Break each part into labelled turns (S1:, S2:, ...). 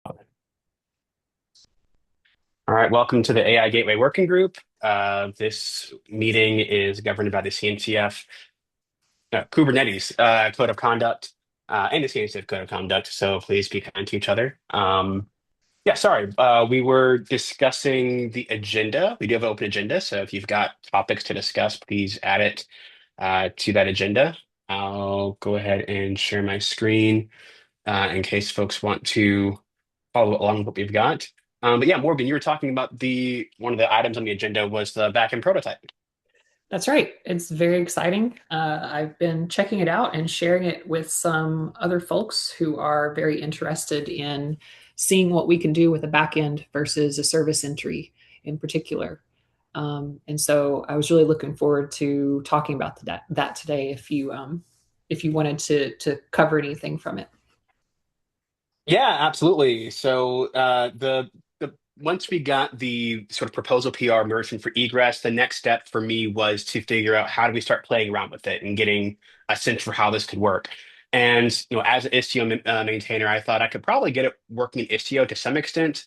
S1: All right, welcome to the AI Gateway Working Group. This meeting is governed by the CNCF Kubernetes Code of Conduct and the CNCF Code of Conduct, so please be kind to each other. Yeah, sorry, we were discussing the agenda. We do have an open agenda, so if you've got topics to discuss, please add it to that agenda. I'll go ahead and share my screen in case folks want to follow along with what we've got. But yeah, Morgan, you were talking about the one of the items on the agenda was the backend prototype.
S2: That's right. It's very exciting. I've been checking it out and sharing it with some other folks who are very interested in seeing what we can do with a backend versus a service entry in particular. And so I was really looking forward to talking about that today if you wanted to cover anything from it.
S1: Yeah, absolutely. So the once we got the sort of proposal PR version for egress, the next step for me was to figure out how do we start playing around with it and getting a sense for how this could work. And as an Istio maintainer, I thought I could probably get it working in Istio to some extent,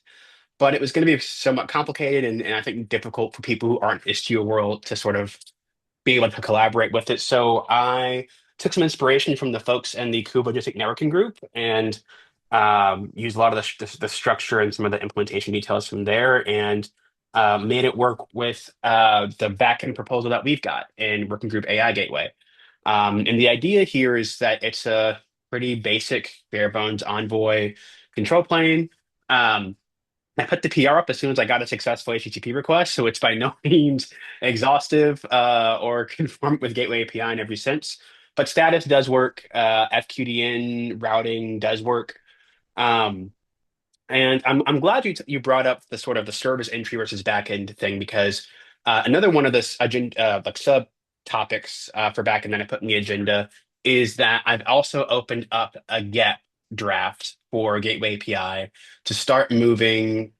S1: but it was going to be somewhat complicated and I think difficult for people who aren't Istio world to sort of be able to collaborate with it. So I took some inspiration from the folks in the Kubernetes networking group and used a lot of the structure and some of the implementation details from there and made it work with the backend proposal that we've got in Working Group AI Gateway. And the idea here is that it's a pretty basic bare bones Envoy control plane. Um, I put the PR up as soon as I got a successful HTTP request, so it's by no means exhaustive or conform with Gateway API in every sense. But status does work. FQDN routing does work. Um, and I'm glad you brought up the sort of the service entry versus backend thing because another one of this agenda like sub topics for backend that I put in the agenda is that I've also opened up a GET draft for Gateway API to start moving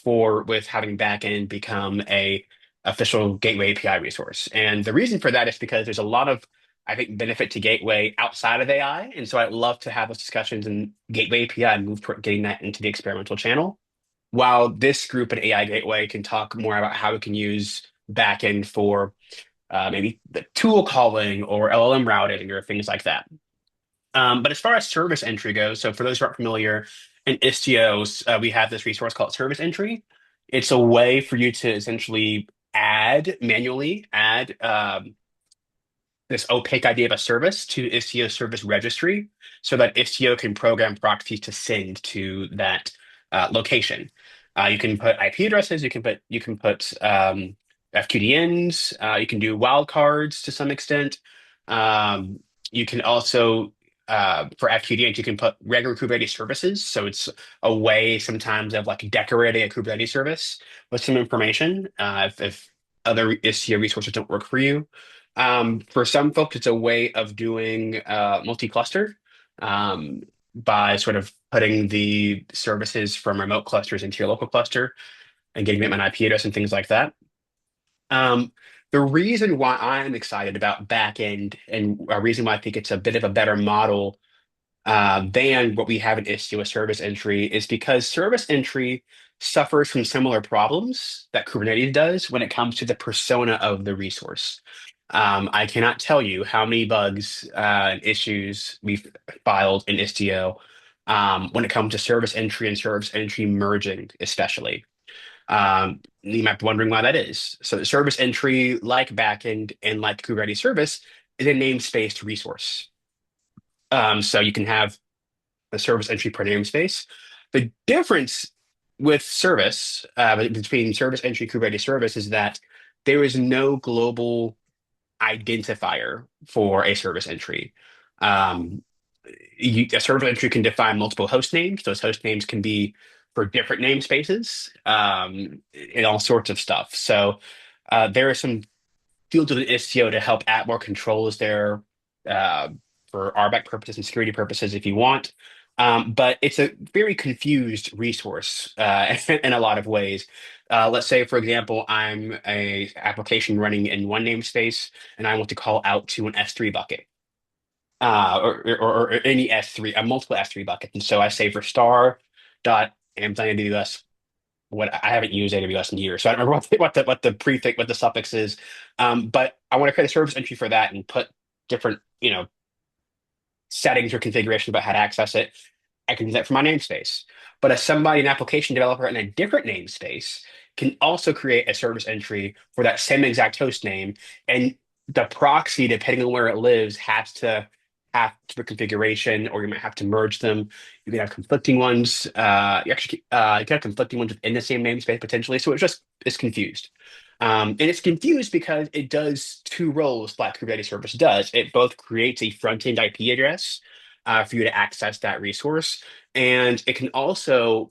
S1: for with having backend become a official Gateway API resource. And the reason for that is because there's a lot of, I think, benefit to Gateway outside of AI. And so I'd love to have those discussions in Gateway API and move toward getting that into the experimental channel. While this group at AI Gateway can talk more about how we can use backend for maybe the tool calling or LLM routing or things like that. But as far as service entry goes, so for those who aren't familiar, in Istio, we have this resource called service entry. It's a way for you to essentially manually add this opaque idea of a service to Istio service registry so that Istio can program proxies to send to that location. You can put IP addresses, you can put FQDNs, you can do wildcards to some extent. Um, you can also for FQDNs, you can put regular Kubernetes services. So it's a way sometimes of like decorating a Kubernetes service with some information if other Istio resources don't work for you. For some folks, it's a way of doing multi-cluster um, by sort of putting the services from remote clusters into your local cluster and getting them an IP address and things like that. Um, the reason why I'm excited about backend and a reason why I think it's a bit of a better model than what we have in Istio with service entry is because service entry suffers from similar problems that Kubernetes does when it comes to the persona of the resource. I cannot tell you how many bugs and issues we've filed in Istio when it comes to service entry and service entry merging, especially. You might be wondering why that is. So, the service entry, like backend and like Kubernetes service, is a namespace resource. So you can have a service entry per namespace. The difference with service between service entry Kubernetes service is that there is no global identifier for a service entry. Um, a service entry can define multiple host names. Those host names can be for different namespaces and all sorts of stuff. So there are some fields within Istio to help add more controls there uh, for RBAC purposes and security purposes if you want. But it's a very confused resource in a lot of ways. Let's say, for example, I'm a application running in one namespace and I want to call out to an S3 bucket or any S3, a multiple S3 bucket. And so I say for star. dot Amazon AWS. What I haven't used AWS in years, so I don't remember what the prefix what the suffix is. But I want to create a service entry for that and put different settings or configurations about how to access it. I can do that for my namespace. But as somebody, an application developer in a different namespace, can also create a service entry for that same exact host name. And the proxy, depending on where it lives, has to have the configuration, or you might have to merge them. You can have conflicting ones. You can have conflicting ones within the same namespace potentially. So it's confused. And it's confused because it does two roles like Kubernetes Service does. It both creates a front-end IP address for you to access that resource, and it can also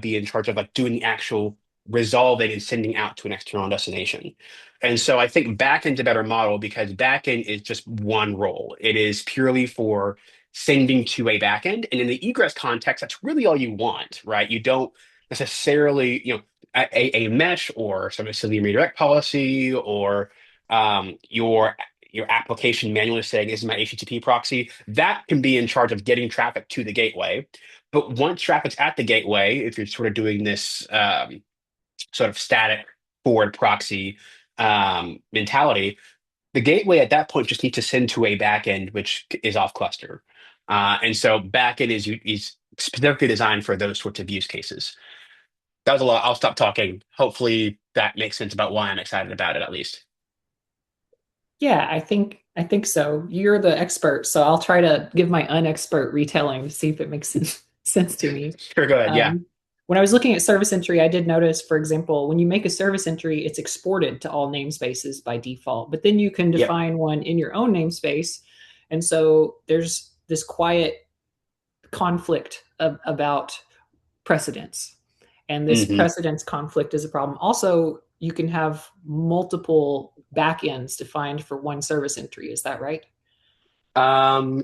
S1: be in charge of like doing the actual resolving and sending out to an external destination. And so I think backend's a better model because backend is just one role. It is purely for sending to a backend. And in the egress context, that's really all you want, right? You don't necessarily, a mesh or some Selenium redirect policy or your application manually saying, "This is my HTTP proxy," that can be in charge of getting traffic to the gateway. But once traffic's at the gateway, if you're sort of doing this sort of static forward proxy mentality, the gateway at that point just needs to send to a backend, which is off cluster. And so backend is specifically designed for those sorts of use cases. That was a lot. I'll stop talking. Hopefully that makes sense about why I'm excited about it, at least.
S2: Yeah, I think so. You're the expert, so I'll try to give my unexpert retelling to see if it makes sense to me.
S1: Sure, go ahead. Yeah.
S2: Um, when I was looking at service entry, I did notice, for example, when you make a service entry, it's exported to all namespaces by default, but then you can
S1: Yep.
S2: define one in your own namespace. And so there's this quiet conflict about precedence. And this
S1: hmm
S2: precedence conflict is a problem. Also, you can have multiple backends defined for one service entry. Is that right?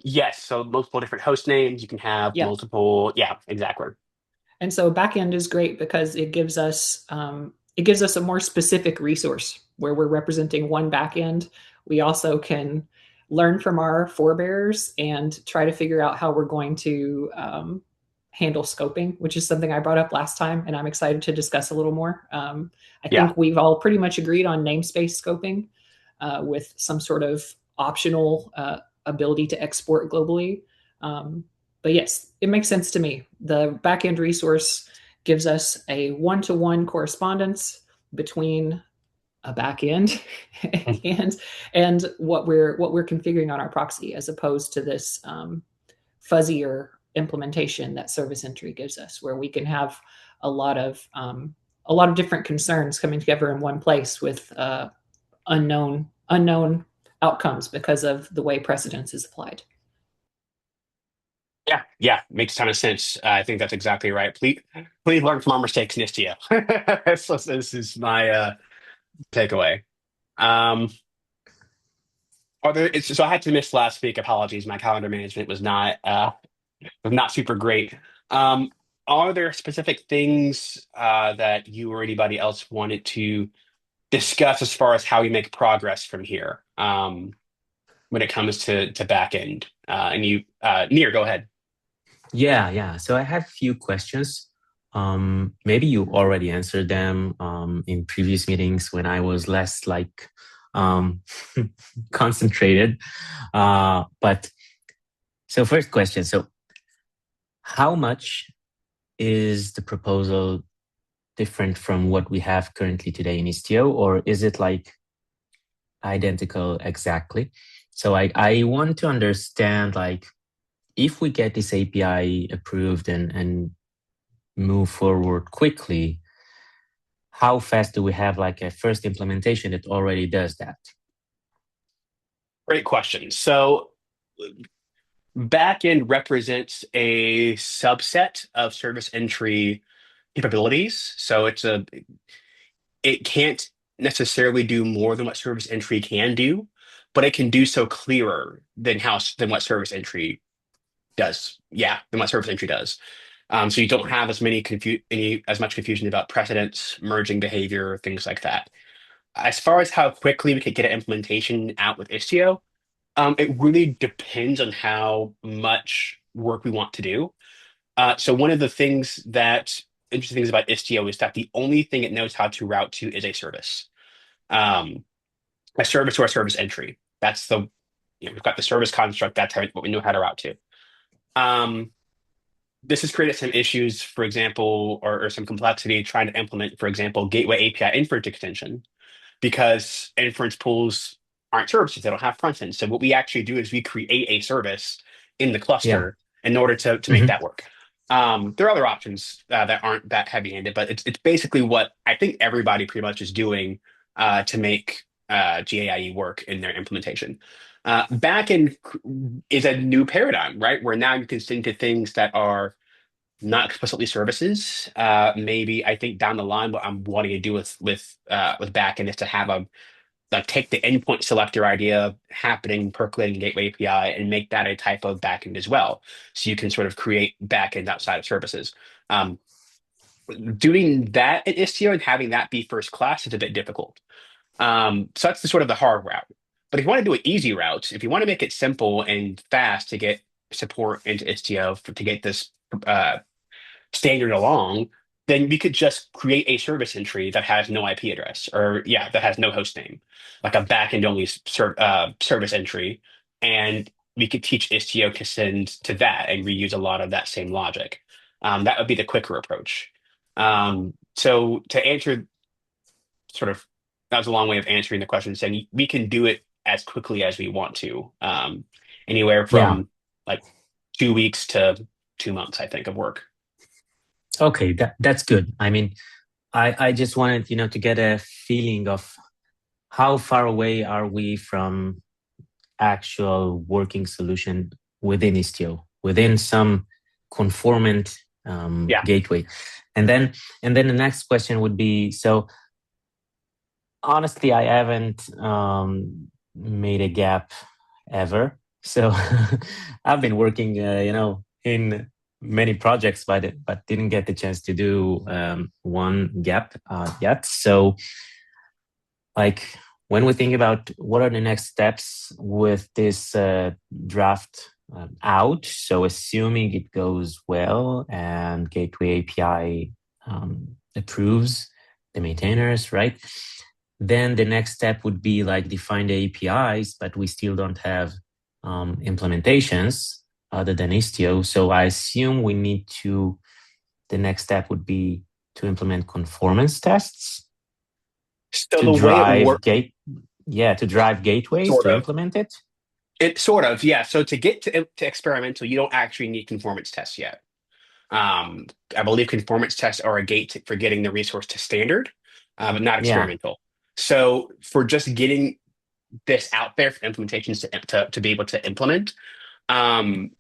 S1: Yes. So multiple different host names. You can have
S2: Yeah.
S1: multiple. Yeah, exactly.
S2: And so backend is great because it gives us a more specific resource where we're representing one backend. We also can learn from our forebears and try to figure out how we're going to handle scoping, which is something I brought up last time, and I'm excited to discuss a little more. I
S1: Yeah.
S2: think we've all pretty much agreed on namespace scoping with some sort of optional ability to export globally. Um, but yes, it makes sense to me. The backend resource gives us a one-to-one correspondence between a backend and and what we're configuring on our proxy, as opposed to this fuzzier implementation that service entry gives us, where we can have a lot of um, a lot of different concerns coming together in one place with unknown outcomes because of the way precedence is applied.
S1: Yeah. Yeah. Makes a ton of sense. I think that's exactly right. Please learn from our mistakes, Nistio. This is my takeaway. Um, so I had to miss last week. Apologies. My calendar management was not super great. Um, are there specific things that you or anybody else wanted to discuss as far as how we make progress from here when it comes to back end? And Nir, go ahead.
S3: Yeah, yeah. So I have a few questions. Maybe you already answered them in previous meetings when I was less like um, concentrated. But so first question. So how much is the proposal different from what we have currently today in Istio, or is it like identical exactly? So I want to understand like if we get this API approved and move forward quickly, how fast do we have like a first implementation that already does that?
S1: Great question. So backend represents a subset of service entry capabilities. So it can't necessarily do more than what service entry can do, but it can do so clearer than what service entry does. Yeah, than what service entry does. So you don't have as much confusion about precedence, merging behavior, things like that. As far as how quickly we could get an implementation out with Istio, it really depends on how much work we want to do. So one of the interesting things about Istio is that the only thing it knows how to route to is um, a service or a service entry. That's we've got the service construct. That's what we know how to route to. Um, this has created some issues, for example, or some complexity trying to implement, for example, gateway API inference extension because inference pools aren't services. They don't have front end. So what we actually do is we create a service in the
S3: Yeah.
S1: cluster in order to make
S3: Hmm.
S1: that work. There are other options that aren't that heavy-handed, but it's basically what I think everybody pretty much is doing to make GAIE work in their implementation. Backend is a new paradigm, right? Where now you can send to things that are not explicitly services. Maybe I think down the line, what I'm wanting to do with backend is to have a like take the endpoint selector idea happening percolating gateway API and make that a type of backend as well. So you can sort of create backend outside of services. Um, Doing that in Istio and having that be first class is a bit difficult. So that's the sort of the hard route. But if you want to do an easy route, if you want to make it simple and fast to get support into Istio to get this uh, standard along, then we could just create a service entry that has no IP address, or yeah, that has no host name, like a backend only service entry, and we could teach Istio to send to that and reuse a lot of that same logic. That would be the quicker approach. So to answer sort of that was a long way of answering the question, saying we can do it as quickly as we want to, anywhere
S3: Yeah.
S1: from like 2 weeks to 2 months, I think, of work.
S3: Okay, that's good. I mean, I just wanted, to get a feeling of how far away are we from actual working solution within Istio, within some conformant
S1: Yeah.
S3: gateway. And then the next question would be, so honestly, I haven't made a gap ever. So I've been working, in many projects, but didn't get the chance to do one gap yet. So, like, when we think about what are the next steps with this draft out, so assuming it goes well and Gateway API approves the maintainers, right? Then the next step would be like define the APIs, but we still don't have implementations other than Istio. So I assume the next step would be to implement conformance tests
S1: So
S3: to
S1: the way it
S3: drive
S1: works,
S3: to drive gateways
S1: sort
S3: to
S1: of,
S3: implement it.
S1: it sort of, yeah. So to get to experimental, you don't actually need conformance tests yet. I believe conformance tests are a for getting the resource to standard, but not
S3: Yeah,
S1: experimental. So for just getting this out there for implementations to be able to implement, um,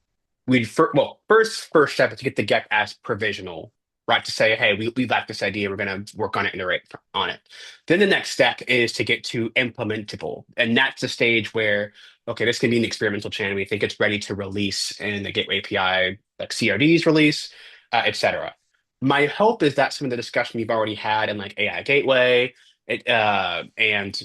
S1: first step is to get the GEC as provisional, right? To say, hey, we like this idea, we're going to work on it, iterate on it. Then the next step is to get to implementable, and that's the stage where okay, this can be an experimental channel. We think it's ready to release in the Gateway API, like CRD's release, etc. My hope is that some of the discussion we've already had in like AI Gateway, and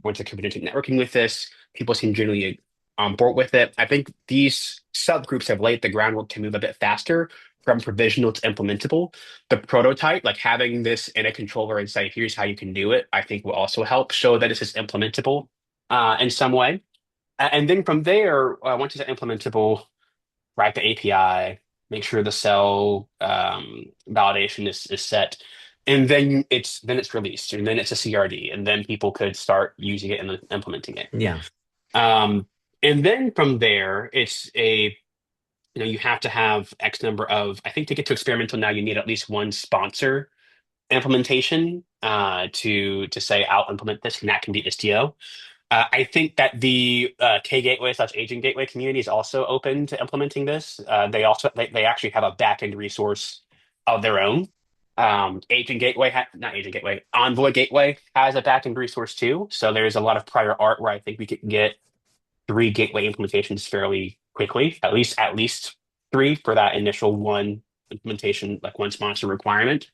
S1: once the Kubernetes networking with this, people seem generally on board with it. I think these subgroups have laid the groundwork to move a bit faster from provisional to implementable. The prototype, like having this in a controller and say, here's how you can do it, I think will also help show that this is implementable in some way. And then from there, once it's implementable, write the API, make sure the cell validation is set, and then it's released, and then it's a CRD, and then people could start using it and implementing it.
S3: yeah,
S1: Um, and then from there, you have to have X number of, I think to get to experimental now, you need at least one sponsor implementation to say, I'll implement this, and that can be Istio. I think that the K Gateway / Agent Gateway community is also open to implementing this. They actually have a backend resource of their own. Agent Gateway, not Agent Gateway, Envoy Gateway has a backend resource too. So there's a lot of prior art where I think we could get 3 gateway implementations fairly quickly, at least 3 for that initial one implementation, like one sponsor requirement.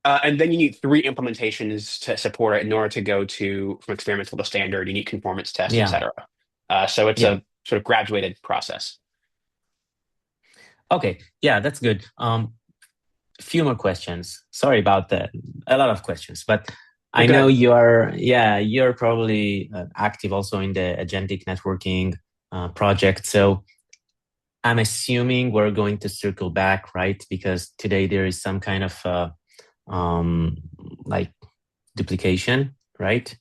S1: And then you need 3 implementations to support it in order to go from experimental to standard. You need conformance tests,
S3: yeah,
S1: etc. So it's
S3: yeah.
S1: a sort of graduated process.
S3: Okay, yeah, that's good. Few more questions. Sorry about that. A lot of questions, but
S1: You're
S3: I know
S1: good.
S3: you're probably active also in the agentic networking project. So I'm assuming we're going to circle back, right? Because today there is some kind of um, like duplication, right?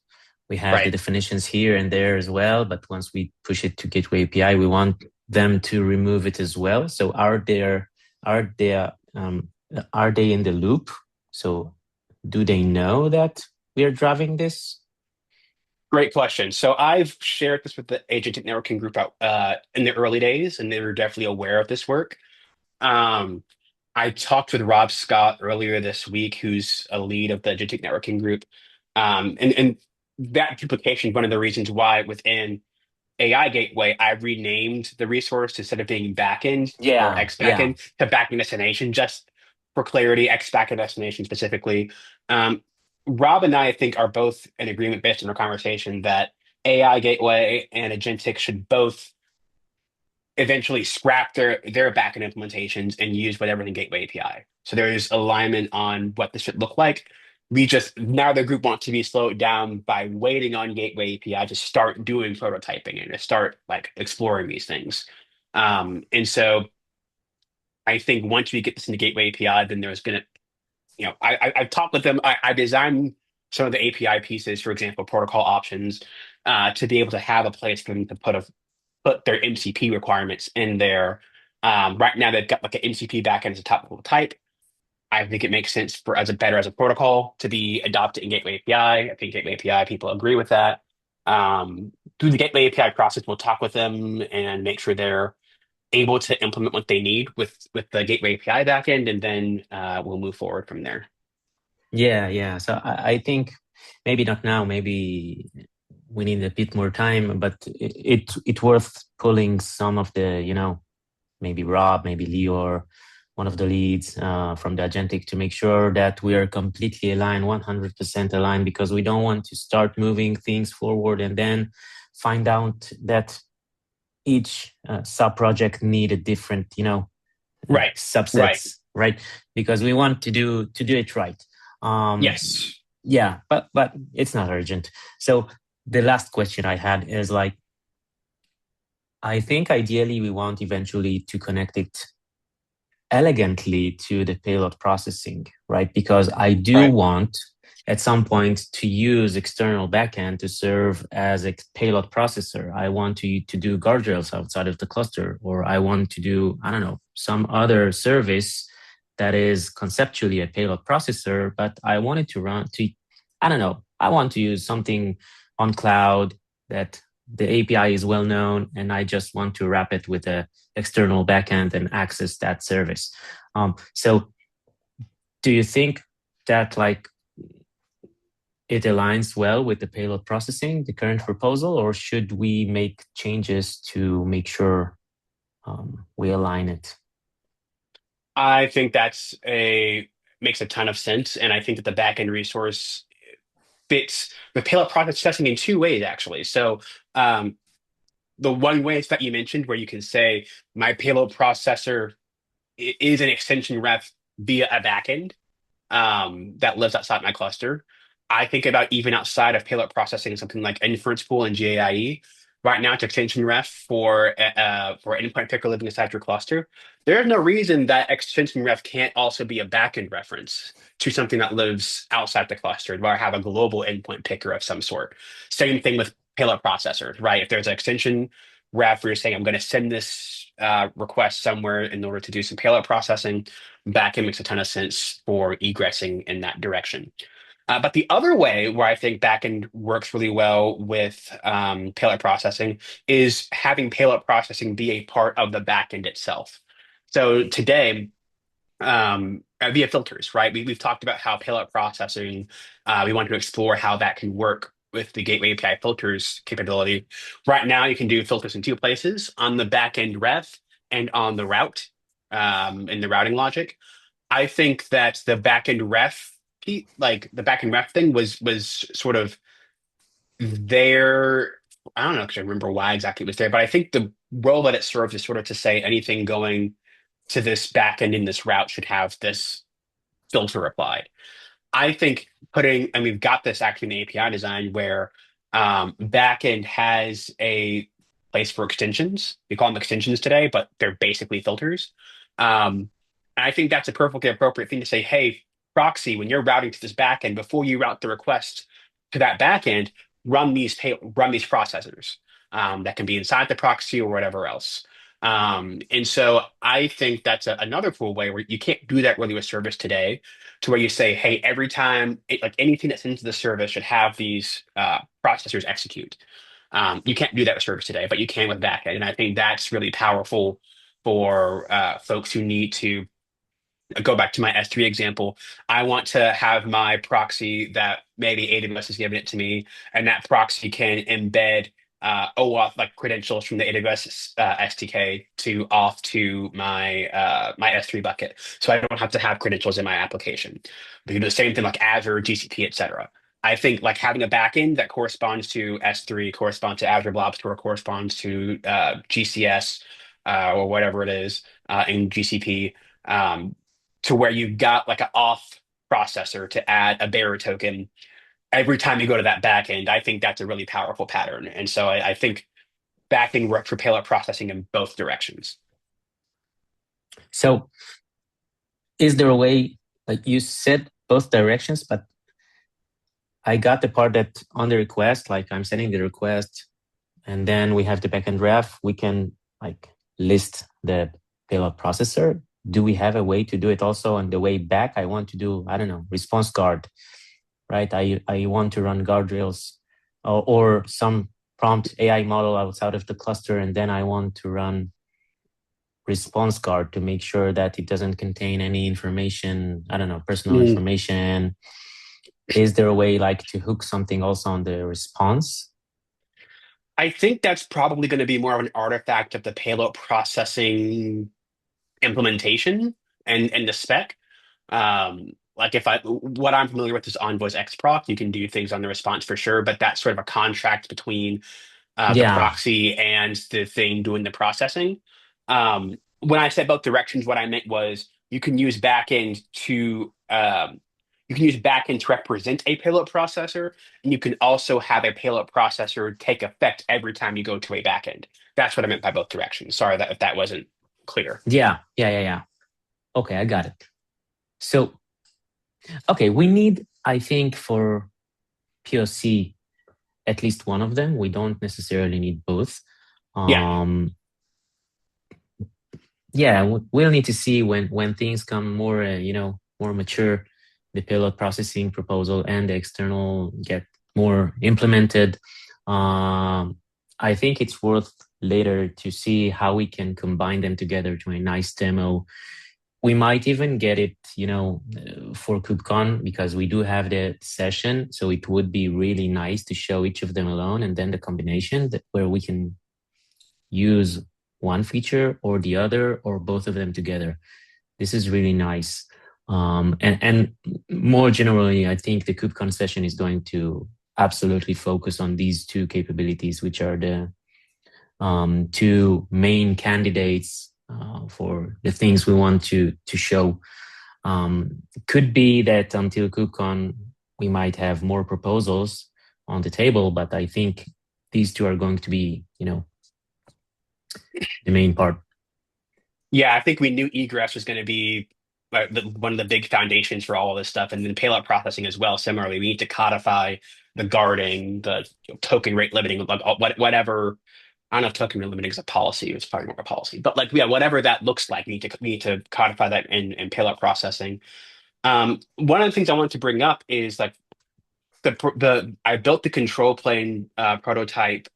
S3: We have the
S1: Right.
S3: definitions here and there as well, but once we push it to Gateway API, we want them to remove it as well. So are they are they in the loop? So do they know that we are driving this?
S1: Great question. So I've shared this with the agentic networking group out in the early days, and they were definitely aware of this work. Um, I talked with Rob Scott earlier this week, who's a lead of the agentic networking group. And that duplication is one of the reasons why within AI Gateway, I renamed the resource instead of being backend or
S3: Yeah,
S1: X
S3: yeah.
S1: backend to backend destination, just for clarity, X backend destination specifically. Um, Rob and I think are both in agreement based on our conversation that AI Gateway and Agentic should both eventually scrap their backend implementations and use whatever the Gateway API. So there is alignment on what this should look like. We just now the group wants to be slowed down by waiting on Gateway API to start doing prototyping and to start like exploring these things. And so I think once we get this into Gateway API, then there's gonna, I've talked with them. I designed some of the API pieces, for example, protocol options, to be able to have a place for them to put their MCP requirements in there. Right now, they've got like an MCP backend as a top level type. I think it makes sense for as a protocol to be adopted in Gateway API. I think Gateway API people agree with that. Through the Gateway API process, we'll talk with them and make sure they're able to implement what they need with the Gateway API backend, and then we'll move forward from there.
S3: Yeah, yeah. So I think maybe not now, maybe we need a bit more time, but it worth pulling some of the, maybe Rob, maybe Lior, one of the leads from the Agentic to make sure that we are completely aligned, 100% aligned, because we don't want to start moving things forward and then find out that each sub project need a different,
S1: Right, right.
S3: subsets, right? Because we want to do it right. Um,
S1: Yes.
S3: yeah, but it's not urgent. So the last question I had is like, I think ideally we want eventually to connect it elegantly to the payload processing, right? Because I do
S1: Right.
S3: want at some point to use external backend to serve as a payload processor. I want to do guardrails outside of the cluster, or I want to do, I don't know, some other service that is conceptually a payload processor, but I want it to run to, I don't know, I want to use something on cloud that the API is well known, and I just want to wrap it with a external backend and access that service. So do you think that like it aligns well with the payload processing, the current proposal, or should we make changes to make sure we align it?
S1: I think that's a makes a ton of sense, and I think that the backend resource fits the payload process testing in two ways, actually. So, um, the one way is that you mentioned, where you can say my payload processor is an extension ref via a backend that lives outside my cluster. I think about even outside of payload processing, something like inference pool and GAIE. Right now, it's extension ref for an endpoint picker living inside your cluster. There's no reason that extension ref can't also be a backend reference to something that lives outside the cluster, where I have a global endpoint picker of some sort. Same thing with payload processors, right? If there's an extension ref where you're saying I'm going to send this request somewhere in order to do some payload processing, backend makes a ton of sense for egressing in that direction. But the other way where I think backend works really well with payload processing is having payload processing be a part of the backend itself. So today, via filters, right? We've talked about how payload processing, we want to explore how that can work with the Gateway API filters capability. Right now, you can do filters in two places, on the backend ref and on the route, in the routing logic. I think that the backend ref, like the backend ref thing, was sort of there. I don't know because I remember why exactly it was there, but I think the role that it serves is sort of to say anything going to this backend in this route should have this filter applied. I think and we've got this actually in the API design where backend has a place for extensions. We call them extensions today, but they're basically filters. And I think that's a perfectly appropriate thing to say, hey, proxy, when you're routing to this backend, before you route the request to that backend, run these processors that can be inside the proxy or whatever else. And so I think that's another cool way where you can't do that really with service today, to where you say, hey, every time, like anything that's into the service should have these processors execute. You can't do that with service today, but you can with backend. And I think that's really powerful for folks who need to go back to my S3 example. I want to have my proxy that maybe AWS has given it to me, and that proxy can embed OAuth like credentials from the AWS SDK to auth to my S3 bucket, so I don't have to have credentials in my application. We can do the same thing like Azure, GCP, etc. I think like having a backend that corresponds to S3, corresponds to Azure Blob Store, corresponds to GCS or whatever it is in GCP. Um, to where you've got like an auth processor to add a bearer token every time you go to that backend. I think that's a really powerful pattern. And so I think backend works for payload processing in both directions.
S3: So is there a way, like you said both directions, but I got the part that on the request, like I'm sending the request and then we have the backend ref, we can like list the payload processor. Do we have a way to do it also on the way back? I want to do, I don't know, response guard, right? I want to run guardrails or some prompt AI model outside of the cluster, and then I want to run response guard to make sure that it doesn't contain any information, I don't know, personal information. Is there a way like to hook something also on the response?
S1: I think that's probably going to be more of an artifact of the payload processing implementation and the spec. Like what I'm familiar with is Envoy's XProc. You can do things on the response for sure, but that's sort of a contract between the
S3: Yeah.
S1: proxy and the thing doing the processing. When I said both directions, what I meant was you can use backend to represent a payload processor, and you can also have a payload processor take effect every time you go to a backend. That's what I meant by both directions. Sorry if that wasn't clear.
S3: Yeah. Okay, I got it. So, okay, we need, I think, for POC, at least one of them. We don't necessarily need both.
S1: Yeah.
S3: Yeah, we'll need to see when things come more, more mature, the payload processing proposal and the external get more implemented. I think it's worth later to see how we can combine them together to a nice demo. We might even get it, for KubeCon, because we do have the session. So it would be really nice to show each of them alone and then the combination where we can use one feature or the other or both of them together. This is really nice. And more generally, I think the KubeCon session is going to absolutely focus on these two capabilities, which are the two main candidates for the things we want to show. Could be that until KubeCon, we might have more proposals on the table, but I think these two are going to be, the main part.
S1: Yeah, I think we knew egress was going to be one of the big foundations for all of this stuff, and then payload processing as well. Similarly, we need to codify the guarding, the token rate limiting, like whatever. I don't know if token rate limiting is a policy; it's probably more of a policy, but like yeah, whatever that looks like, we need to codify that in payload processing. One of the things I wanted to bring up is like the I built the control plane prototype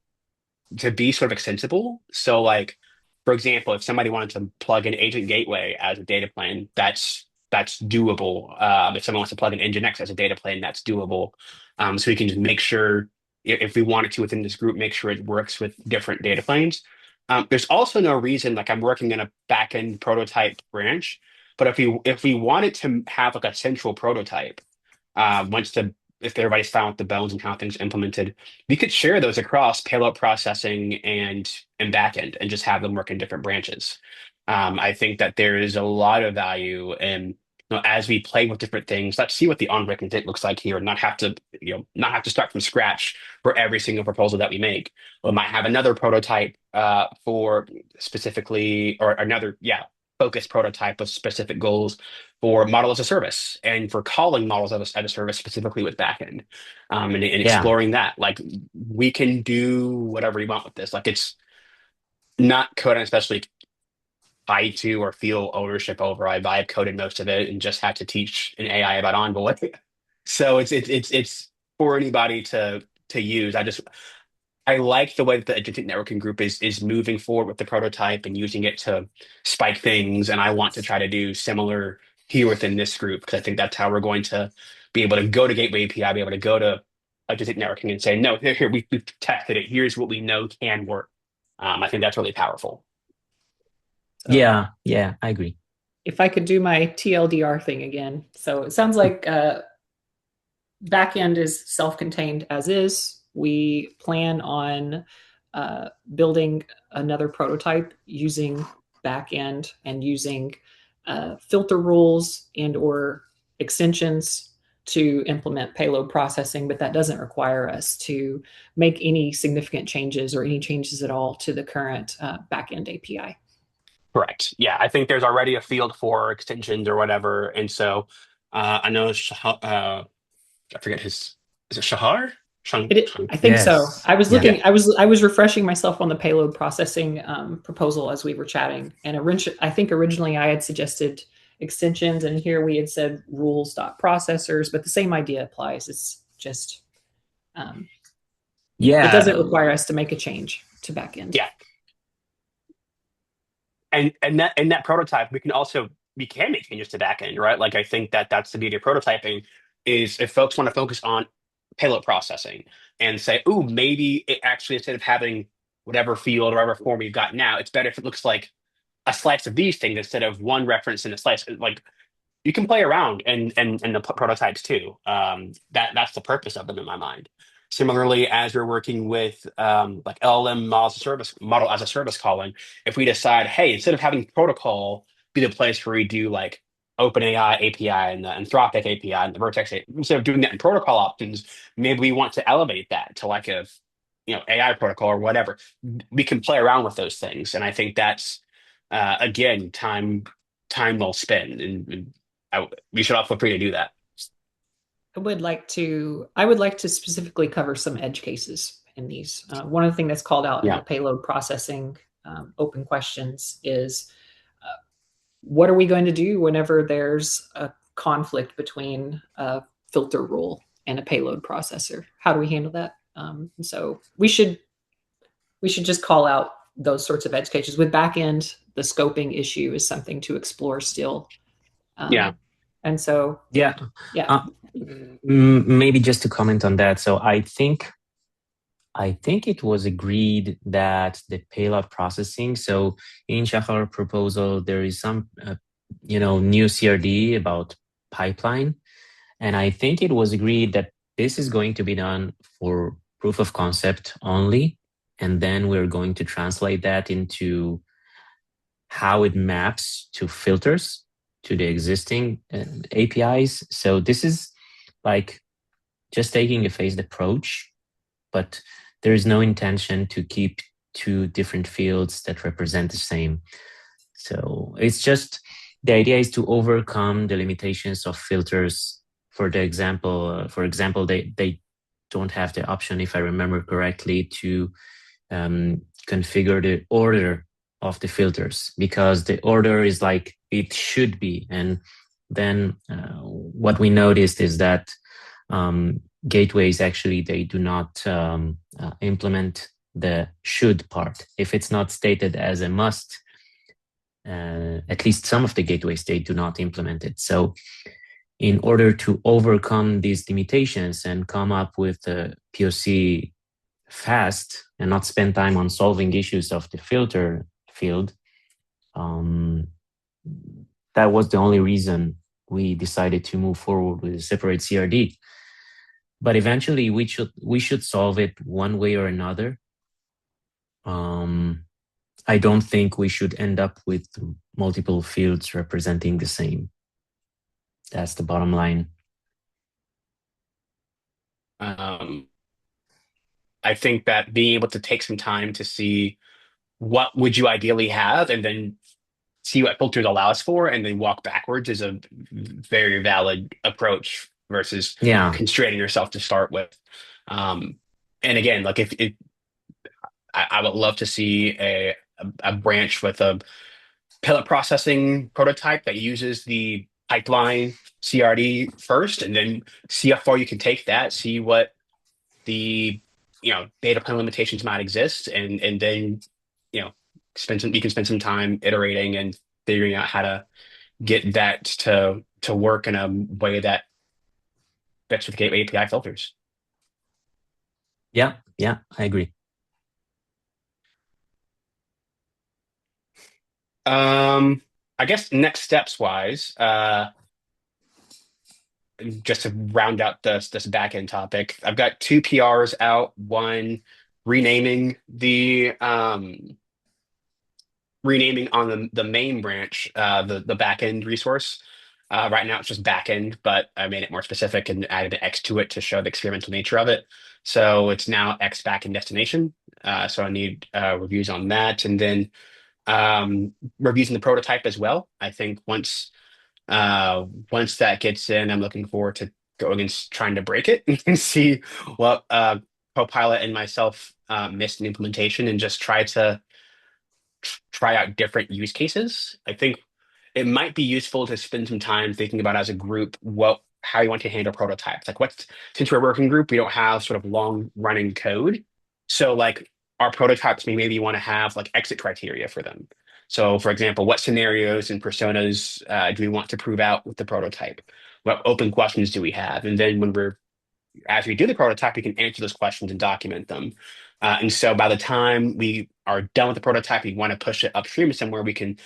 S1: to be sort of extensible. So like, for example, if somebody wanted to plug in Agent Gateway as a data plane, that's doable. If someone wants to plug in Nginx as a data plane, that's doable. So we can just make sure if we wanted to within this group, make sure it works with different data planes. There's also no reason, like I'm working in a backend prototype branch, but if we wanted to have like a central prototype, once the if everybody's fine with the bones and how things are implemented, we could share those across payload processing and backend and just have them work in different branches. I think that there is a lot of value in, as we play with different things, let's see what the on-brick intent looks like here, and not have to start from scratch for every single proposal that we make. We might have another prototype for specifically, or another, yeah, focused prototype with specific goals for model as a service and for calling models as a service specifically with backend, and
S3: Yeah,
S1: exploring that. Like we can do whatever we want with this. Like it's not code and especially tied to or feel ownership over. I vibe coded most of it and just had to teach an AI about Envoy. So it's for anybody to use. I like the way that the agentic networking group is moving forward with the prototype and using it to spike things. And I want to try to do similar here within this group because I think that's how we're going to be able to go to Gateway API, be able to go to agentic networking and say, no, here we've tested it. Here's what we know can work. I think that's really powerful.
S2: So
S3: yeah, I agree.
S2: if I could do my TLDR thing again. So it sounds like backend is self-contained as is. We plan on building another prototype using backend and using filter rules and or extensions to implement payload processing, but that doesn't require us to make any significant changes or any changes at all to the current backend API.
S1: Correct. Yeah, I think there's already a field for extensions or whatever, and so I know I forget his is it Shahar?
S2: I think so.
S3: Yes.
S2: I was
S3: Yeah.
S2: looking.
S1: Yeah,
S2: I was refreshing myself on the payload processing proposal as we were chatting, and I think originally I had suggested extensions, and here we had said rules.processors, but the same idea applies. It's just um, it
S3: Yeah.
S2: doesn't require us to make a change to backend.
S1: yeah, and that prototype we can make changes to backend, right? Like I think that that's the beauty of prototyping is if folks want to focus on payload processing and say, ooh, maybe it actually instead of having whatever field or whatever form we've got now, it's better if it looks like a slice of these things instead of one reference in a slice. Like you can play around and the prototypes too. That's the purpose of them in my mind. Similarly, as we're working with like LLM model as a service calling, if we decide, hey, instead of having protocol be the place where we do like OpenAI API and the Anthropic API and the Vertex API, instead of doing that in protocol options, maybe we want to elevate that to like a AI protocol or whatever. We can play around with those things, and I think that's again time well spent, and we should all feel free to do that.
S2: I would like to specifically cover some edge cases in these. One of the things that's called out in the
S1: Yeah,
S2: payload processing open questions is what are we going to do whenever there's a conflict between a filter rule and a payload processor? How do we handle that? So we should just call out those sorts of edge cases. With backend, the scoping issue is something to explore still.
S1: yeah,
S2: And so,
S3: Yeah.
S2: yeah.
S3: Uh, Maybe just to comment on that. So I think it was agreed that the payload processing. So in Shahar proposal, there is some new CRD about pipeline, and I think it was agreed that this is going to be done for proof of concept only, and then we're going to translate that into how it maps to filters to the existing APIs. So this is like just taking a phased approach, but there is no intention to keep two different fields that represent the same. So it's just the idea is to overcome the limitations of filters. For example, they don't have the option, if I remember correctly, to configure the order of the filters because the order is like it should be. And then what we noticed is that gateways actually they do not implement the should part. If it's not stated as a must, at least some of the gateways they do not implement it. So in order to overcome these limitations and come up with a POC fast and not spend time on solving issues of the filter field, that was the only reason we decided to move forward with a separate CRD. But eventually we should solve it one way or another. I don't think we should end up with multiple fields representing the same. That's the bottom line.
S1: Um, I think that being able to take some time to see what would you ideally have, and then see what filters allows for, and then walk backwards is a very valid approach versus
S3: Yeah,
S1: constraining yourself to start with. Um, and again, like if I would love to see a branch with a pillar processing prototype that uses the pipeline CRD first, and then see how far you can take that, see what the data plan limitations might exist, and then you know you can spend some time iterating and figuring out how to get that to work in a way that fits with Gateway API filters.
S3: yeah, I agree.
S1: I guess next steps wise, just to round out this back end topic, I've got two PRs out. One renaming renaming on the main branch, the backend resource. Right now it's just backend, but I made it more specific and added an X to it to show the experimental nature of it. So it's now X backend destination. So I need reviews on that, and then reviews in the prototype as well. I think once that gets in, I'm looking forward to going and trying to break it and see what Copilot and myself missed in implementation, and just try out different use cases. I think it might be useful to spend some time thinking about as a group how you want to handle prototypes. Like since we're a working group, we don't have sort of long running code. So like our prototypes maybe want to have like exit criteria for them. So for example, what scenarios and personas do we want to prove out with the prototype? What open questions do we have? And then as we do the prototype, we can answer those questions and document them. And so by the time we are done with the prototype, we want to push it upstream somewhere we can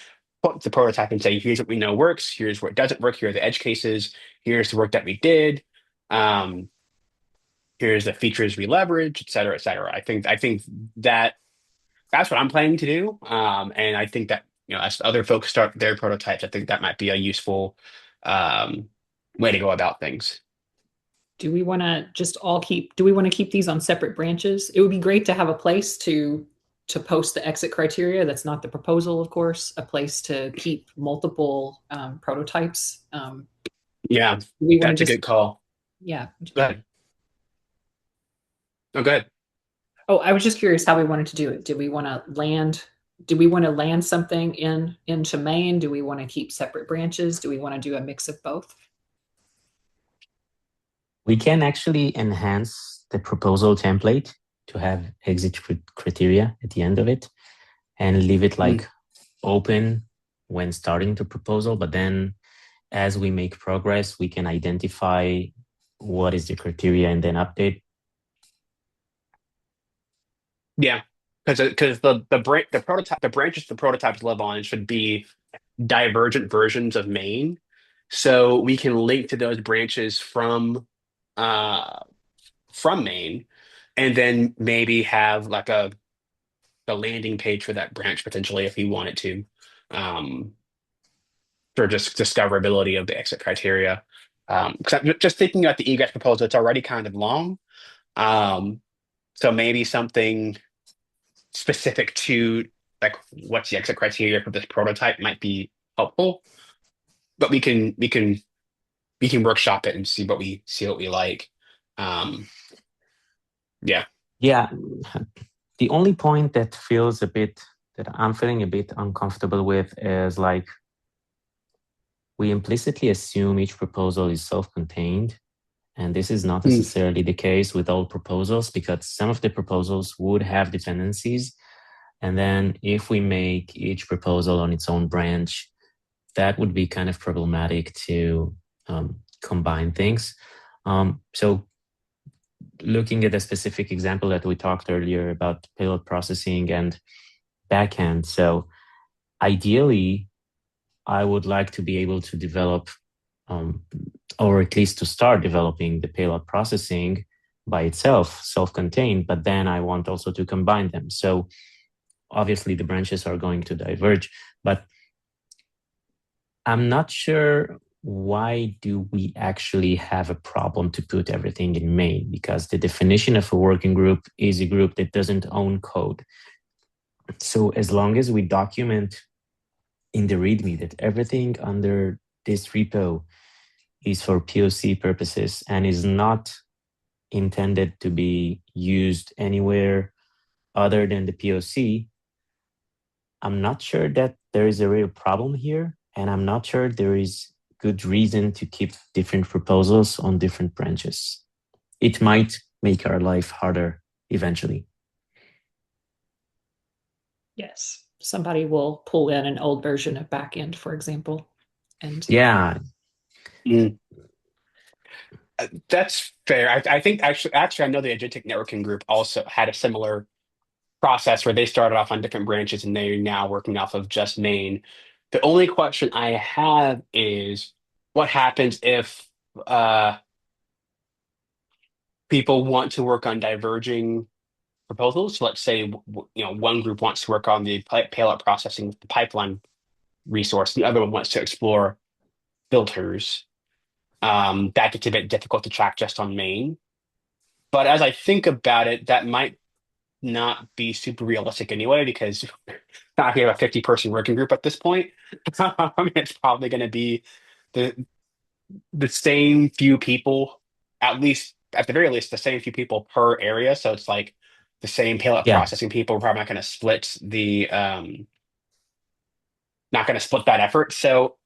S1: put the prototype and say, here's what we know works, here's where it doesn't work, here are the edge cases, here's the work that we did, um, here's the features we leverage, et cetera, et cetera. I think that's what I'm planning to do. And I think that, as other folks start their prototypes, I think that might be a useful way to go about things.
S2: Do we want to just all keep, do we want to keep these on separate branches? It would be great to have a place to post the exit criteria. That's not the proposal, of course, a place to keep multiple prototypes.
S1: Yeah,
S2: We want
S1: that's
S2: to
S1: a
S2: just,
S1: good call.
S2: yeah.
S1: Go ahead. Oh, good.
S2: Oh, I was just curious how we wanted to do it. Do we want to land something into main? Do we want to keep separate branches? Do we want to do a mix of both?
S3: We can actually enhance the proposal template to have exit criteria at the end of it and leave it like open when starting the proposal. But then as we make progress, we can identify what is the criteria and then update.
S1: Yeah, because the branches the prototypes live on should be divergent versions of main, so we can link to those branches uh from main, and then maybe have like a landing page for that branch potentially if we wanted to, um, for just discoverability of the exit criteria. 'Cause I'm just thinking about the egress proposal, it's already kind of long. Um, so maybe something specific to like what's the exit criteria for this prototype might be helpful, but we can workshop it and see what we like. Um, yeah.
S3: Yeah, the only point that I'm feeling a bit uncomfortable with is like we implicitly assume each proposal is self-contained. And this is not necessarily the case with all proposals, because some of the proposals would have dependencies. And then if we make each proposal on its own branch, that would be kind of problematic to combine things. So looking at a specific example that we talked earlier about payload processing and backend. So ideally, I would like to be able to develop or at least to start developing the payload processing by itself, self-contained, but then I want also to combine them. So obviously the branches are going to diverge, but I'm not sure why do we actually have a problem to put everything in main, because the definition of a working group is a group that doesn't own code. So as long as we document in the README that everything under this repo is for POC purposes and is not intended to be used anywhere other than the POC, I'm not sure that there is a real problem here, and I'm not sure there is good reason to keep different proposals on different branches. It might make our life harder eventually.
S2: Yes. Somebody will pull in an old version of backend, for example. And
S3: Yeah,
S1: Mm. That's fair. I think actually, I know the Agentic Networking Group also had a similar process where they started off on different branches and they're now working off of just main. The only question I have is what happens if uh, people want to work on diverging proposals? So let's say one group wants to work on the payload processing with the pipeline resource, the other one wants to explore filters. That gets a bit difficult to track just on main. But as I think about it, that might not be super realistic anyway, because not we have a 50-person working group at this point. It's probably going to be the the same few people, at least at the very least, the same few people per area. So it's like the same payload
S3: yeah,
S1: processing people. We're probably not going to split that effort. So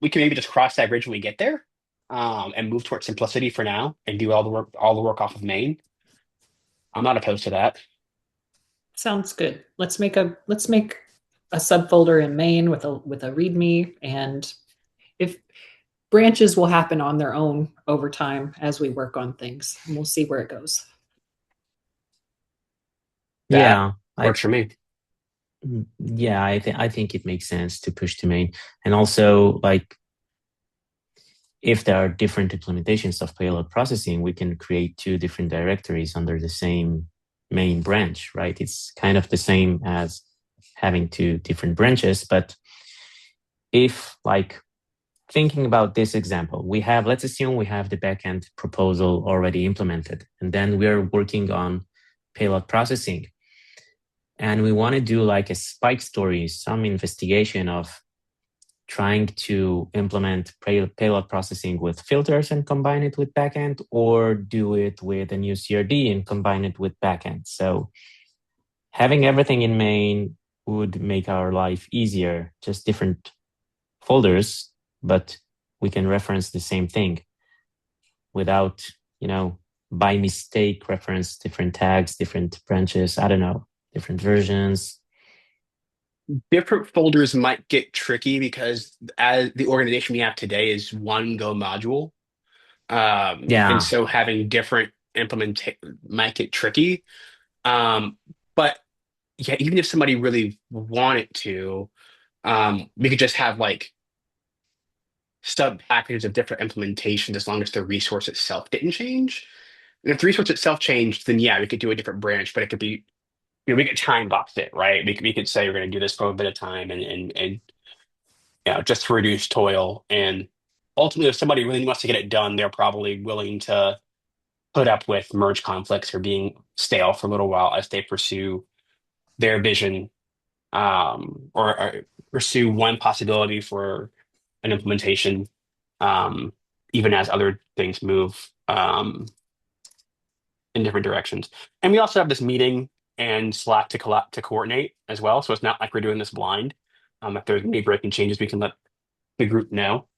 S1: we can maybe just cross that bridge when we get there, and move towards simplicity for now, and do all the work off of main. I'm not opposed to that.
S2: sounds good. Let's make a subfolder in main with a README, and if branches will happen on their own over time as we work on things, and we'll see where it goes.
S1: That
S3: yeah. I
S1: works for me.
S3: yeah, I think it makes sense to push to main, and also like if there are different implementations of payload processing, we can create two different directories under the same main branch, right? It's kind of the same as having two different branches, but if like thinking about this example, let's assume we have the backend proposal already implemented, and then we're working on payload processing. And we want to do like a spike story, some investigation of trying to implement payload processing with filters and combine it with backend, or do it with a new CRD and combine it with backend. So having everything in main would make our life easier, just different folders, but we can reference the same thing without, by mistake reference different tags, different branches, I don't know, different versions.
S1: Different folders might get tricky because as the organization we have today is one Go module. And
S3: Yeah,
S1: so having different implement might get tricky. But yeah, even if somebody really wanted to, we could just have like sub packages of different implementations as long as the resource itself didn't change. And if the resource itself changed, then yeah, we could do a different branch, but it could be, we could time box it, right? We could say we're going to do this for a bit of time and just to reduce toil. And ultimately, if somebody really wants to get it done, they're probably willing to put up with merge conflicts or being stale for a little while as they pursue their vision, or pursue one possibility for an implementation, um, even as other things move in different directions. And we also have this meeting and Slack to coordinate as well. So it's not like we're doing this blind. If there's any breaking changes, we can let the group know.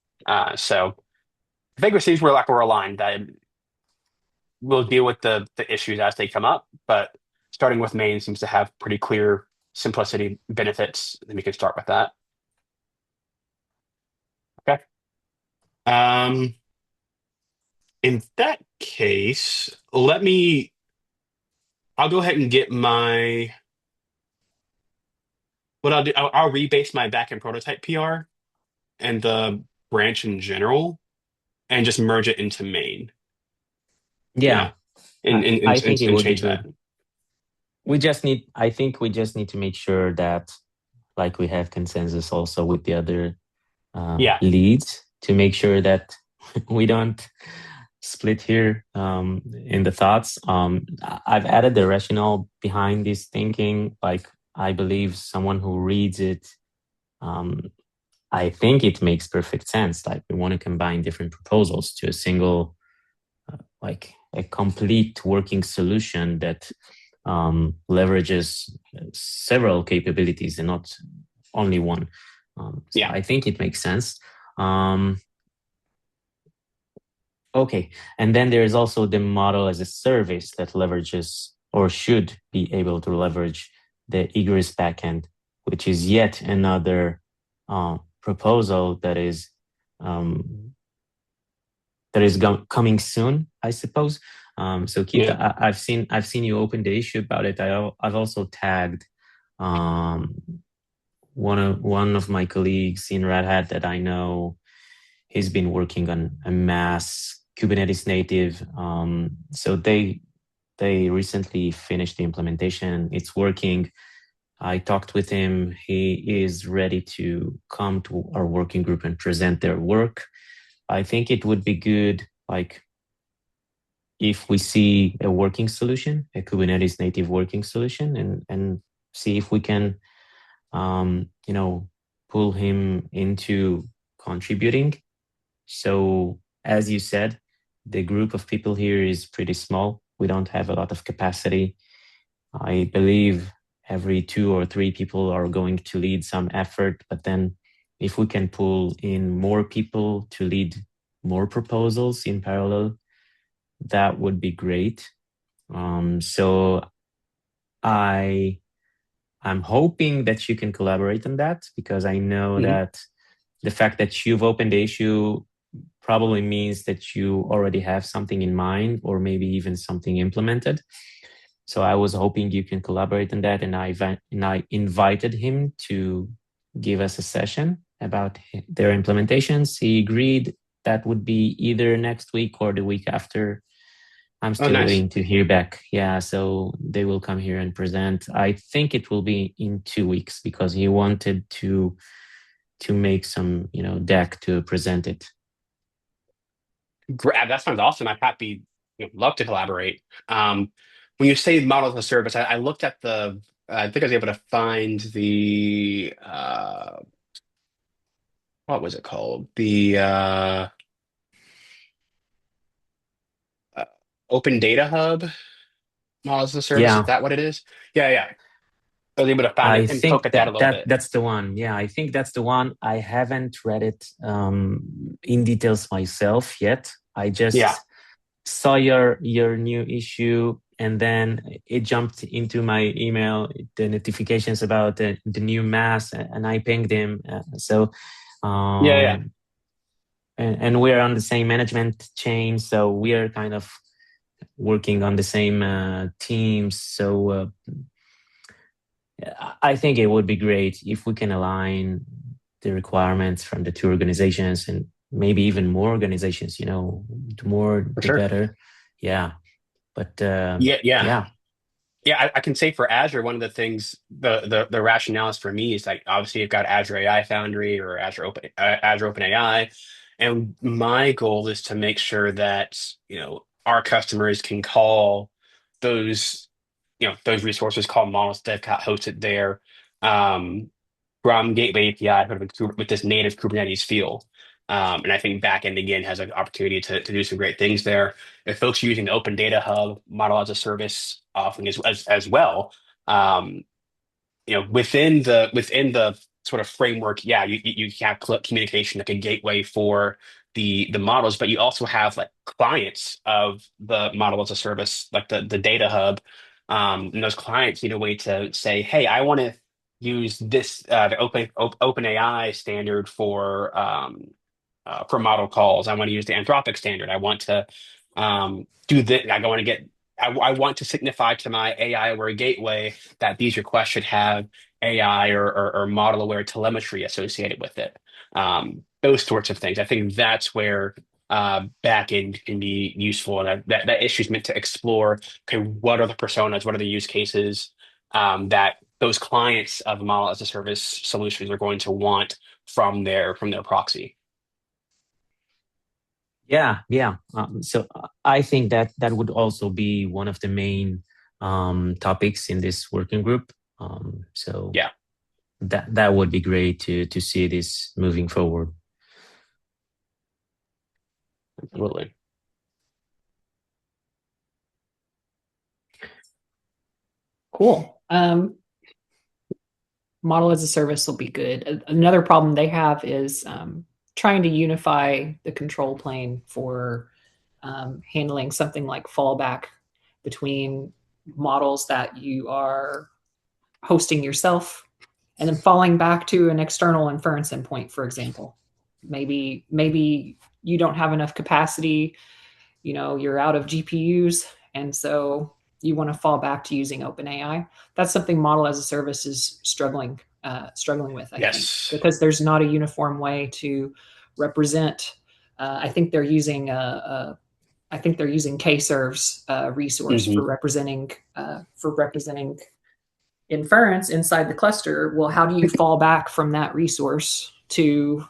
S1: So I think it seems we're aligned that we'll deal with the issues as they come up, but starting with main seems to have pretty clear simplicity benefits. Then we can start with that. Okay. Um, in that case, I'll go ahead and get what I'll do, I'll rebase my backend prototype PR and the branch in general and just merge it into main.
S3: yeah.
S1: Yeah. And, and,
S3: I
S1: and,
S3: think it
S1: and
S3: would be
S1: change that.
S3: good. I think we just need to make sure that like we have consensus also with the other
S1: Yeah.
S3: leads to make sure that we don't split here in the thoughts. I've added the rationale behind this thinking. Like, I believe someone who reads it, um, I think it makes perfect sense. Like, we want to combine different proposals to a single, like a complete working solution that leverages several capabilities and not only one. So
S1: Yeah.
S3: I think it makes sense. Um, Okay. And then there is also the model as a service that leverages or should be able to leverage the egress backend, which is yet another proposal um, that is coming soon, I suppose. So Keith,
S1: Yeah.
S3: I've seen you open the issue about it. I've also tagged um, one of my colleagues in Red Hat that I know. He's been working on a mass Kubernetes native. So they recently finished the implementation. It's working. I talked with him. He is ready to come to our working group and present their work. I think it would be good, like if we see a working solution, a Kubernetes native working solution, and see if we can, you know, pull him into contributing. So, as you said, the group of people here is pretty small. We don't have a lot of capacity. I believe every 2 or 3 people are going to lead some effort, but then if we can pull in more people to lead more proposals in parallel, that would be great. So I I'm hoping that you can collaborate on that because I know
S1: Mhm.
S3: that the fact that you've opened the issue probably means that you already have something in mind or maybe even something implemented. So I was hoping you can collaborate on that, and I invited him to give us a session about their implementations. He agreed that would be either next week or the week after. I'm
S1: Oh,
S3: still
S1: nice.
S3: waiting to hear back. Yeah, so they will come here and present. I think it will be in 2 weeks because he wanted to make some, deck to present it.
S1: That sounds awesome. I'm happy, love to collaborate. When you say model as a service, I looked at I think I was able to find what was it called? Uh, Open Data Hub model as a service. Is
S3: Yeah,
S1: that what it is? Yeah, yeah. I was able to find
S3: I
S1: it and poke
S3: think
S1: at that a little bit.
S3: that's the one. Yeah, I think that's the one. I haven't read it in details myself yet. I
S1: Yeah.
S3: just saw your new issue, and then it jumped into my email, the notifications about the new mass, and I pinged him. So,
S1: Yeah, yeah.
S3: um, and we're on the same management chain, so we are kind of working on the same teams. So I think it would be great if we can align the requirements from the two organizations and maybe even more organizations. The more
S1: For
S3: the
S1: sure.
S3: better. Yeah, but
S1: Yeah, yeah.
S3: yeah,
S1: Yeah, I can say for Azure, one of the things, the rationales for me is like obviously you've got Azure AI Foundry or Azure OpenAI, and my goal is to make sure that our customers can call those those resources, call models that have got hosted there, um, from Gateway API with this native Kubernetes feel. And I think backend again has an opportunity to do some great things there. If folks are using the Open Data Hub model as a service offering as well, um, within the sort of framework, yeah, you have communication like a gateway for the models, but you also have like clients of the model as a service, like the data hub. And those clients need a way to say, hey, I want to use this the OpenAI standard for model calls. I want to use the Anthropic standard. I want to do this. I want to get. I want to signify to my AI aware gateway that these requests should have AI or model aware telemetry associated with it. Those sorts of things. I think that's where backend can be useful, and that issue is meant to explore. Okay, what are the personas? What are the use cases? that those clients of model as a service solutions are going to want from their proxy.
S3: Yeah, yeah. So I think that that would also be one of the main topics in this working group. So
S1: Yeah,
S3: that would be great to see this moving forward.
S1: absolutely.
S2: Cool. Model as a service will be good. Another problem they have is trying to unify the control plane for handling something like fallback between models that you are hosting yourself and then falling back to an external inference endpoint, for example. Maybe you don't have enough capacity, you're out of GPUs, and so you want to fall back to using OpenAI. That's something Model as a Service is struggling with, I think,
S1: Yes.
S2: because there's not a uniform way to represent. I think they're using I think they're using Kserve's resource
S1: Hmm.
S2: for representing inference inside the cluster. Well, how do you fall back from that resource to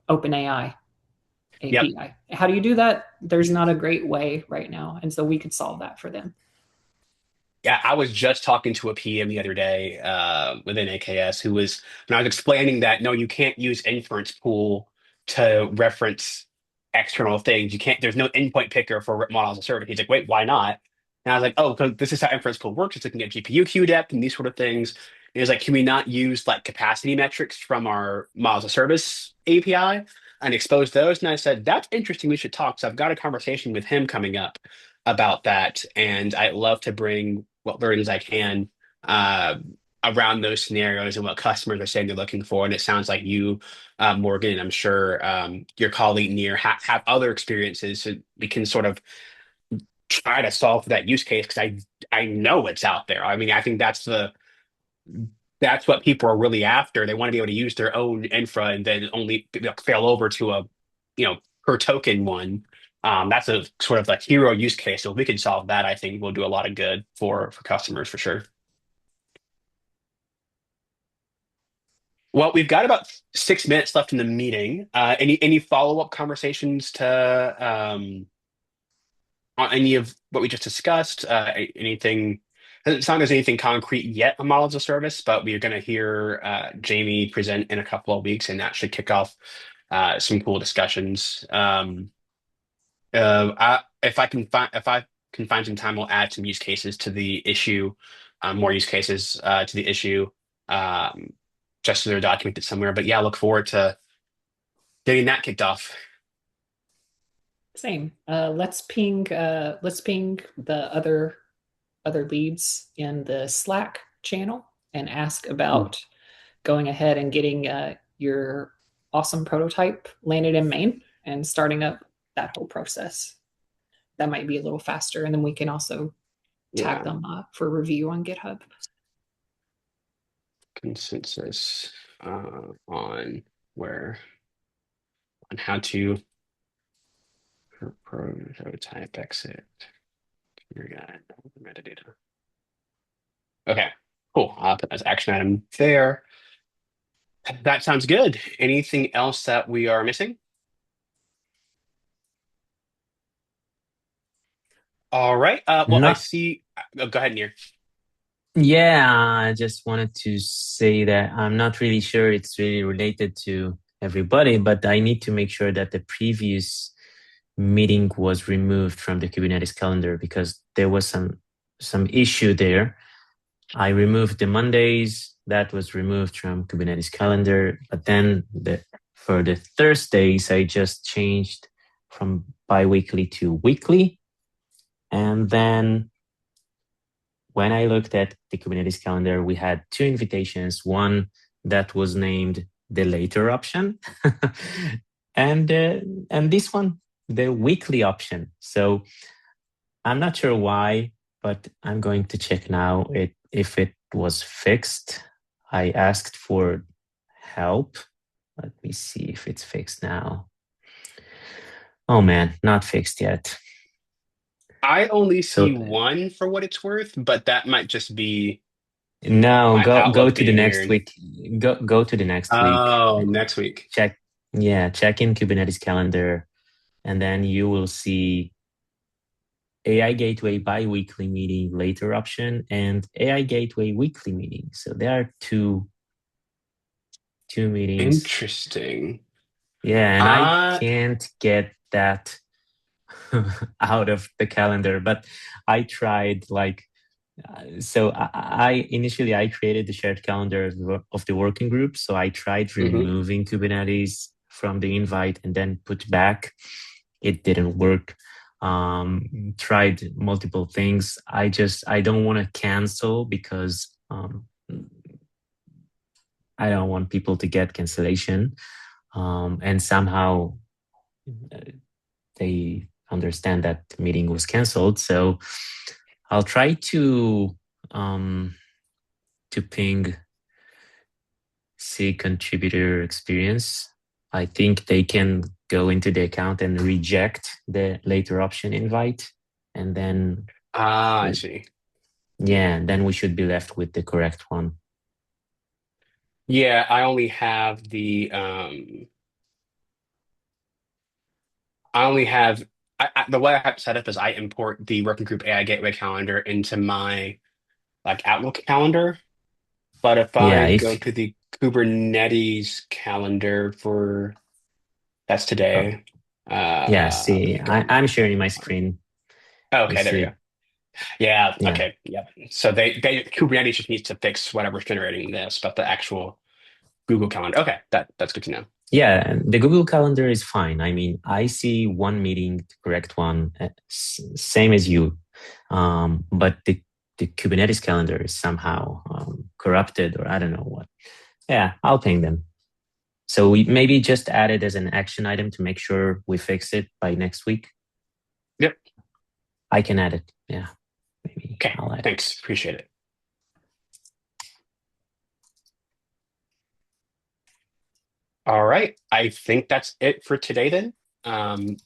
S2: OpenAI
S1: Yep.
S2: API? How do you do that? There's not a great way right now, and so we could solve that for them.
S1: Yeah, I was just talking to a PM the other day within AKS who was, when I was explaining that no, you can't use inference pool to reference external things. You can't, there's no endpoint picker for model as a service. He's like, wait, why not? And I was like, oh, because this is how inference pool works. It's looking at GPU queue depth and these sort of things. And he was like, can we not use like capacity metrics from our model as a service API and expose those? And I said, that's interesting. We should talk. So I've got a conversation with him coming up about that, and I'd love to bring what learnings I can uh, around those scenarios and what customers are saying they're looking for. And it sounds like you, Morgan, and I'm sure your colleague Near have other experiences, so we can sort of try to solve for that use case because I know it's out there. I mean, I think that's what people are really after. They want to be able to use their own infra and then only fail over to a per token one. That's a sort of like hero use case. So if we can solve that, I think we'll do a lot of good for customers for sure. Well, we've got about 6 minutes left in the meeting. Any follow-up conversations to on any of what we just discussed? Anything? Doesn't sound like there's anything concrete yet on models of service, but we are going to hear Jamie present in a couple of weeks, and that should kick off some cool discussions. If I can find some time, we'll add some use cases to the issue, more use cases to the issue, um, just so they're documented somewhere. But yeah, look forward to getting that kicked off.
S2: Same. Let's ping the other leads in the Slack channel and ask
S1: Mm.
S2: about going ahead and getting your awesome prototype landed in Maine and starting up that whole process. That might be a little faster, and then we can also tag
S1: Yeah,
S2: them for review on GitHub.
S1: consensus on where on how to prototype exit. Your guide, metadata. Okay, cool. I'll put that as action item there. That sounds good. Anything else that we are missing? All right. Well, I
S3: Not
S1: see. Go ahead, Nir.
S3: Yeah, I just wanted to say that I'm not really sure it's really related to everybody, but I need to make sure that the previous meeting was removed from the Kubernetes calendar because there was some issue there. I removed the Mondays, that was removed from Kubernetes calendar, but then for the Thursdays, I just changed from biweekly to weekly. And then when I looked at the Kubernetes calendar, we had two invitations, one that was named the later option, and this one, the weekly option. So I'm not sure why, but I'm going to check now if it was fixed. I asked for help. Let me see if it's fixed now. Oh man, not fixed yet.
S1: I only
S3: So
S1: see one for what it's worth, but that might just be
S3: no,
S1: my
S3: go
S1: Outlook
S3: to the
S1: being
S3: next
S1: weird.
S3: week. Go to the next week.
S1: Oh, next week.
S3: Check, yeah, check in Kubernetes calendar, and then you will see AI Gateway bi-weekly meeting later option and AI Gateway weekly meeting. So there are two meetings.
S1: Interesting.
S3: Yeah, and I
S1: Uh,
S3: can't get that out of the calendar, but I tried like so I initially I created the shared calendar of the working group. So I tried
S1: mhm.
S3: removing Kubernetes from the invite and then put back. It didn't work. Tried multiple things. I don't want to cancel because I don't want people to get cancellation. And somehow uh, they understand that the meeting was canceled. So I'll try um, to ping see contributor experience. I think they can go into the account and reject the later option invite. And then,
S1: Ah, I see.
S3: yeah, then we should be left with the correct one.
S1: Yeah, I only have I only have the way I have it set up is I import the working group AI Gateway calendar into my like Outlook calendar. But if
S3: Yeah,
S1: I go
S3: if,
S1: to the Kubernetes calendar for that's
S3: oh,
S1: today,
S3: yeah, see, I'm sharing my screen. You
S1: okay, there
S3: see
S1: you go.
S3: it.
S1: Yeah,
S3: Yeah.
S1: okay, yeah. So they Kubernetes just needs to fix whatever's generating this, but the actual Google Calendar. Okay, that's good to know.
S3: Yeah, and the Google Calendar is fine. I mean, I see one meeting, the correct one, same as you. But the Kubernetes calendar is somehow corrupted, or I don't know what. Yeah, I'll ping them. So we maybe just add it as an action item to make sure we fix it by next week.
S1: Yep.
S3: I can add it. Yeah, maybe
S1: Okay.
S3: I'll add it.
S1: Thanks. Appreciate it. All right. I think that's it for today then. Um,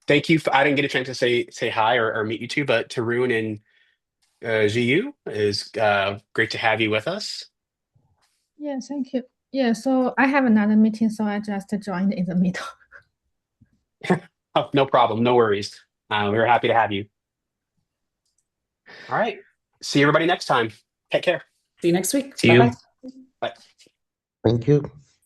S1: thank you. I didn't get a chance to say hi or meet you two, but Tarun and Ziyu is great to have you with us.
S4: Yeah, thank you. Yeah, so I have another meeting, so I just joined in the middle.
S1: Oh, no problem. No worries. We're happy to have you. All right. See everybody next time. Take care.
S2: See you next week.
S3: See
S2: Bye
S3: you.
S2: bye.
S1: Bye.
S5: Thank you.